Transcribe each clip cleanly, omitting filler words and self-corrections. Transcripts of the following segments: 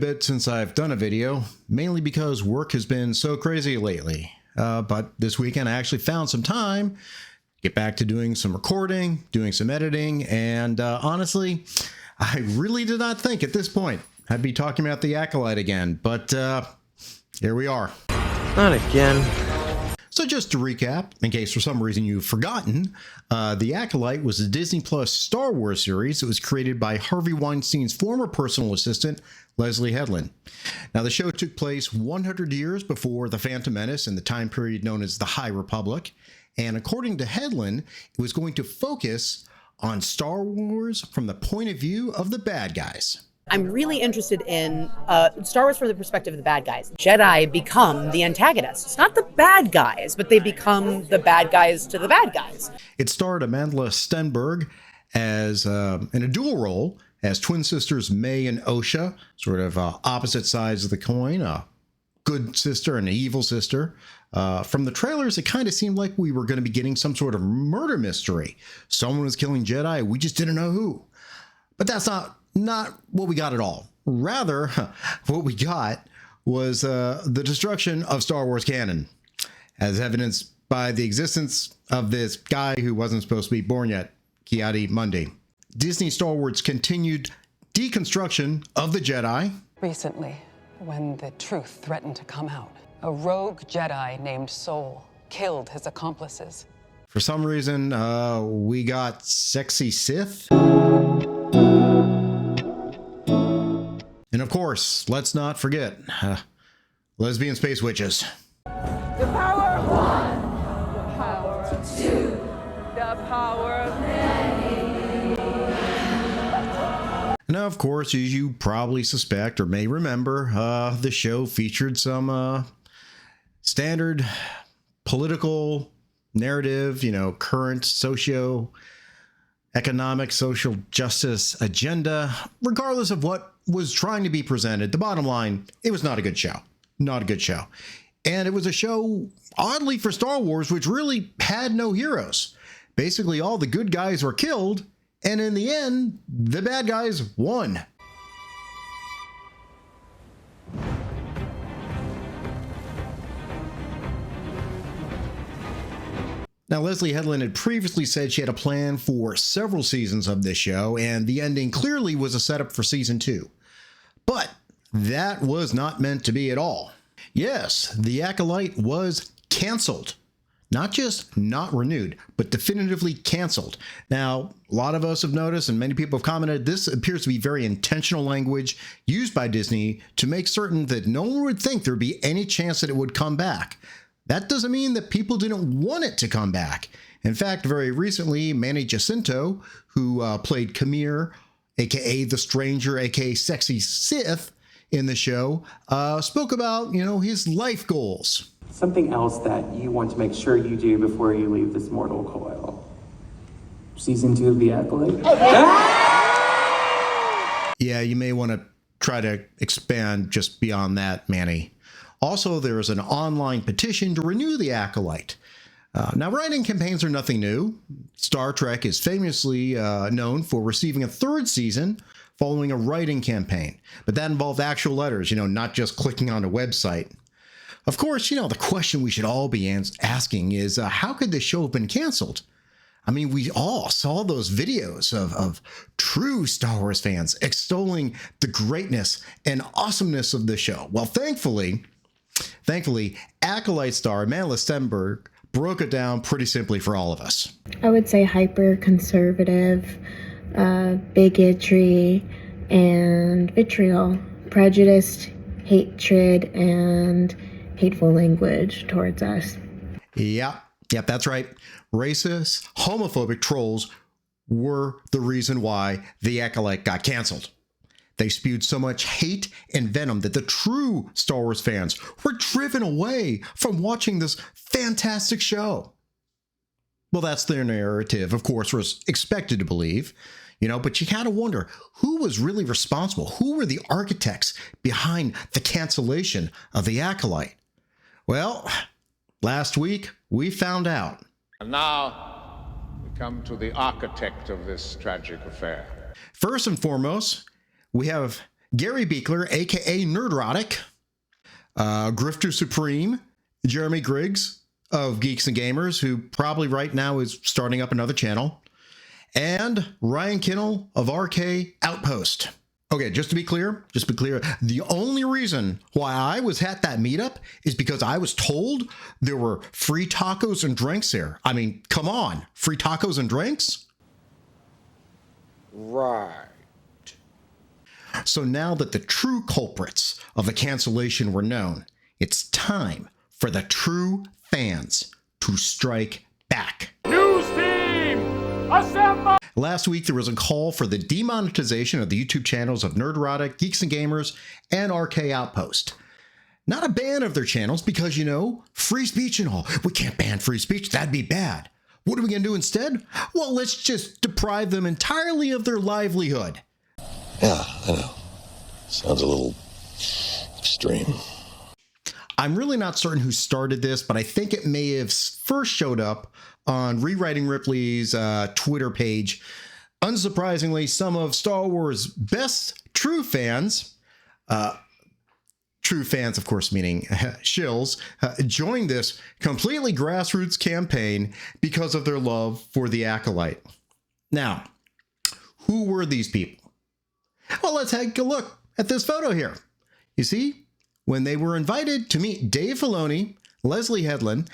bit since I've done a video, mainly because work has been so crazy lately. But this weekend I actually found some time to get back to doing some recording, doing some editing, and honestly, I really did not think at this point I'd be talking about the Acolyte again, but here we are. Not again. So just to recap, in case for some reason you've forgotten, The Acolyte was a Disney Plus Star Wars series that was created by Harvey Weinstein's former personal assistant, Leslie Headland. Now, the show took place 100 years before The Phantom Menace in the time period known as the High Republic, and according to Headland, it was going to focus on Star Wars from the point of view of the bad guys. I'm really interested in Star Wars from the perspective of the bad guys. Jedi become the antagonists. Not the bad guys, but they become the bad guys to the bad guys. It starred Amandla Stenberg as in a dual role as twin sisters May and Osha, sort of opposite sides of the coin, a good sister and an evil sister. From the trailers, it kind of seemed like we were going to be getting some sort of murder mystery. Someone was killing Jedi, we just didn't know who. But that's not what we got at all. Rather, what we got was the destruction of Star Wars canon, as evidenced by the existence of this guy who wasn't supposed to be born yet, Ki-Adi-Mundi. Disney Star Wars continued deconstruction of the Jedi. Recently, when the truth threatened to come out, a rogue Jedi named Soul killed his accomplices. For some reason, we got sexy Sith. And of course, let's not forget lesbian space witches. The power of one, the power of two, the power of many. Now, of course, as you probably suspect or may remember, the show featured some standard political narrative, current socio-economic, social justice agenda, regardless of what was trying to be presented. The bottom line, it was not a good show. Not a good show. And it was a show, oddly for Star Wars, which really had no heroes. Basically, all the good guys were killed, and in the end, the bad guys won. Now, Leslie Headland had previously said she had a plan for several seasons of this show, and the ending clearly was a setup for season 2. But that was not meant to be at all. Yes, The Acolyte was canceled. Not just not renewed, but definitively canceled. Now, a lot of us have noticed, and many people have commented, this appears to be very intentional language used by Disney to make certain that no one would think there would be any chance that it would come back. That doesn't mean that people didn't want it to come back. In fact, very recently, Manny Jacinto, who played Khmer, aka the Stranger, aka Sexy Sith, in the show, spoke about, his life goals. Something else that you want to make sure you do before you leave this mortal coil. Season 2 of The Acolyte? Yeah, you may want to try to expand just beyond that, Manny. Also, there is an online petition to renew The Acolyte. Now, writing campaigns are nothing new. Star Trek is famously known for receiving a 3rd season following a writing campaign. But that involved actual letters, not just clicking on a website. Of course, the question we should all be asking is, how could this show have been canceled? I mean, we all saw those videos of true Star Wars fans extolling the greatness and awesomeness of the show. Well, thankfully, Acolyte star Amandla Stenberg broke it down pretty simply for all of us. I would say hyper-conservative, bigotry, and vitriol, prejudiced, hatred, and hateful language towards us. Yep, that's right. Racist, homophobic trolls were the reason why The Acolyte got canceled. They spewed so much hate and venom that the true Star Wars fans were driven away from watching this fantastic show. Well, that's their narrative, of course, was expected to believe, but you kind of wonder who was really responsible? Who were the architects behind the cancellation of The Acolyte? Well, last week we found out. And now we come to the architect of this tragic affair. First and foremost, we have Gary Beekler, aka Nerdrotic, Grifter Supreme, Jeremy Griggs of Geeks and Gamers, who probably right now is starting up another channel, and Ryan Kinnell of RK Outpost. Okay, just to be clear, the only reason why I was at that meetup is because I was told there were free tacos and drinks there. I mean, come on, free tacos and drinks? Right. So now that the true culprits of the cancellation were known, it's time for the true fans to strike back. News team, assemble! Last week, there was a call for the demonetization of the YouTube channels of Nerdrotic, Geeks and Gamers, and RK Outpost. Not a ban of their channels because, you know, free speech and all. We can't ban free speech. That'd be bad. What are we going to do instead? Well, let's just deprive them entirely of their livelihood. Yeah, I know. Sounds a little extreme. I'm really not certain who started this, but I think it may have first showed up on Rewriting Ripley's Twitter page. Unsurprisingly, some of Star Wars' best true fans, of course, meaning Shills, joined this completely grassroots campaign because of their love for the Acolyte. Now, who were these people? Well, let's take a look at this photo here. You see, when they were invited to meet Dave Filoni, Leslie Headland,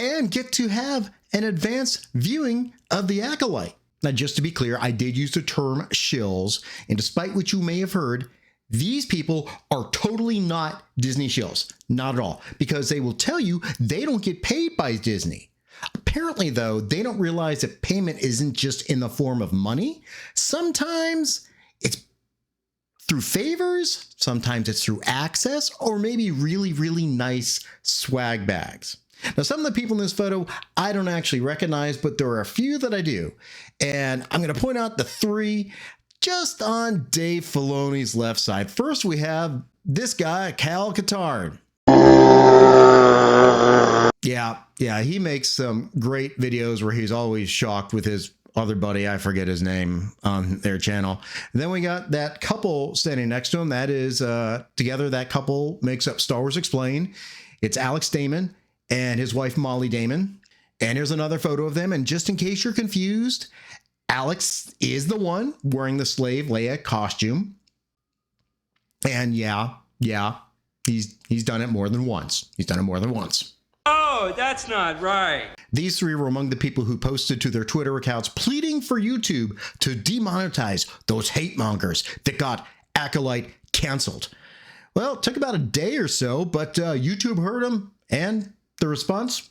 and get to have an advanced viewing of the Acolyte. Now, just to be clear, I did use the term shills, and despite what you may have heard, these people are totally not Disney shills. Not at all, because they will tell you they don't get paid by Disney. Apparently, though, they don't realize that payment isn't just in the form of money. Sometimes it's through favors, sometimes it's through access, or maybe really, really nice swag bags. Now, some of the people in this photo I don't actually recognize, but there are a few that I do. And I'm going to point out the three just on Dave Filoni's left side. First, we have this guy, Cal Katarn. Yeah, he makes some great videos where he's always shocked with his other buddy, I forget his name, on their channel. And then we got that couple standing next to him. That is, together, that couple makes up Star Wars Explained. It's Alex Damon and his wife, Molly Damon. And here's another photo of them. And just in case you're confused, Alex is the one wearing the slave Leia costume. And yeah, he's done it more than once. Oh, that's not right. These three were among the people who posted to their Twitter accounts pleading for YouTube to demonetize those hate mongers that got Acolyte canceled. Well, it took about a day or so, but YouTube heard them, and the response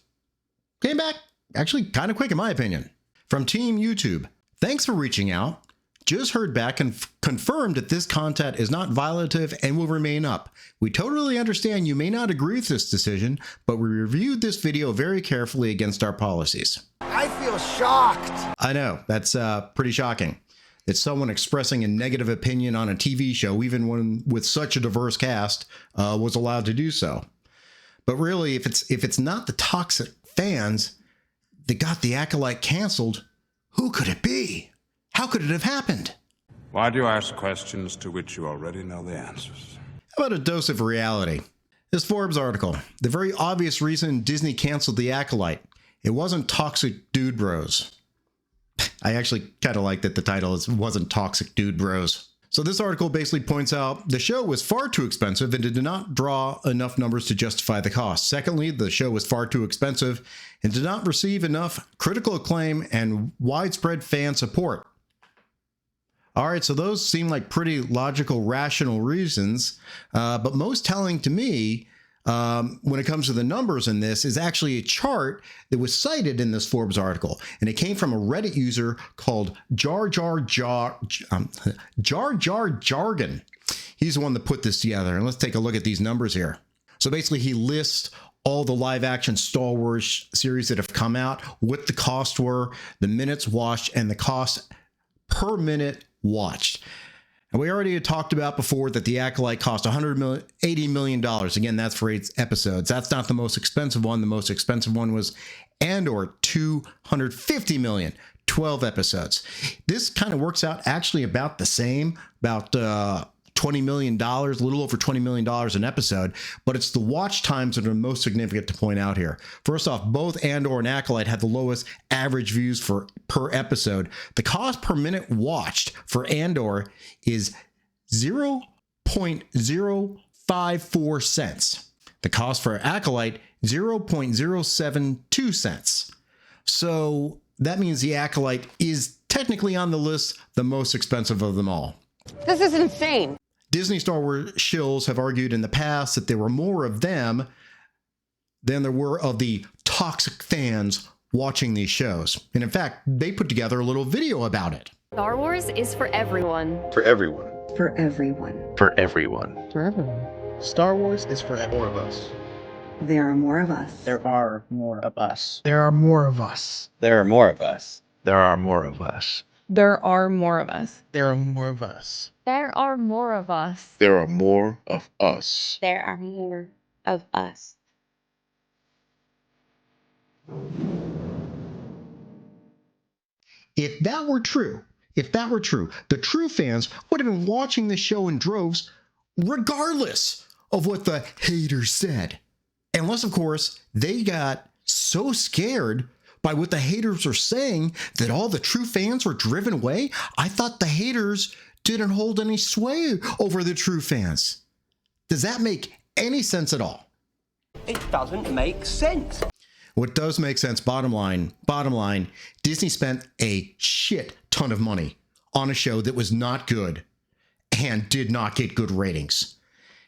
came back actually kind of quick in my opinion. From Team YouTube, thanks for reaching out. Just heard back and confirmed that this content is not violative and will remain up. We totally understand you may not agree with this decision, but we reviewed this video very carefully against our policies. I feel shocked. I know, that's pretty shocking. That someone expressing a negative opinion on a TV show, even one with such a diverse cast, was allowed to do so. But really, if it's not the toxic fans that got the Acolyte canceled, who could it be? How could it have happened? Why do you ask questions to which you already know the answers? How about a dose of reality? This Forbes article, the very obvious reason Disney canceled the Acolyte. It wasn't toxic dude bros. I actually kind of like that the title wasn't toxic dude bros. So this article basically points out the show was far too expensive and did not draw enough numbers to justify the cost. Secondly, the show was far too expensive and did not receive enough critical acclaim and widespread fan support. All right, so those seem like pretty logical, rational reasons, but most telling to me when it comes to the numbers in this is actually a chart that was cited in this Forbes article, and it came from a Reddit user called Jar Jar Jargon. He's the one that put this together, and let's take a look at these numbers here. So basically, he lists all the live-action Star Wars series that have come out, what the costs were, the minutes watched, and the cost per minute watched. And we already had talked about before that the Acolyte cost $180 million. Again, that's for 8 episodes. That's not the most expensive one. The most expensive one was Andor, $250 million, 12 episodes. This kind of works out actually about the same, about $20 $20 million, a little over $20 million an episode, but it's the watch times that are most significant to point out here. First off, both Andor and Acolyte had the lowest average views per episode. The cost per minute watched for Andor is 0.054 cents. The cost for Acolyte, 0.072 cents. So that means the Acolyte is technically on the list the most expensive of them all. This is insane. Disney Star Wars shills have argued in the past that there were more of them than there were of the toxic fans watching these shows. And in fact, they put together a little video about it. Star Wars is for everyone. For everyone. For everyone. For everyone. For everyone. Star Wars is for more of us. There are more of us. There are more of us. There are more of us. There are more of us. There are more of us. There are more of us. There are more of us. There are more of us. There are more of us. There are more of us. If that were true, the true fans would have been watching the show in droves regardless of what the haters said. Unless, of course, they got so scared by what the haters are saying that all the true fans were driven away. I thought the haters didn't hold any sway over the true fans. Does that make any sense at all? It doesn't make sense. What does make sense, bottom line, Disney spent a shit ton of money on a show that was not good and did not get good ratings.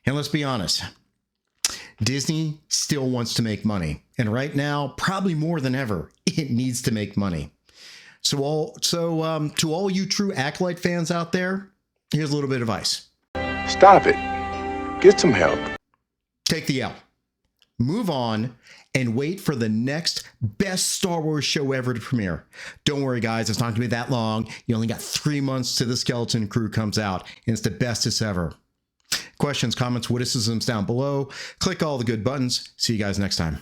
And let's be honest, Disney still wants to make money. And right now, probably more than ever, it needs to make money. To all you true Acolyte fans out there, here's a little bit of advice. Stop it. Get some help. Take the L. Move on and wait for the next best Star Wars show ever to premiere. Don't worry, guys. It's not going to be that long. You only got 3 months till the Skeleton Crew comes out, and it's the bestest ever. Questions, comments, witticisms down below. Click all the good buttons. See you guys next time.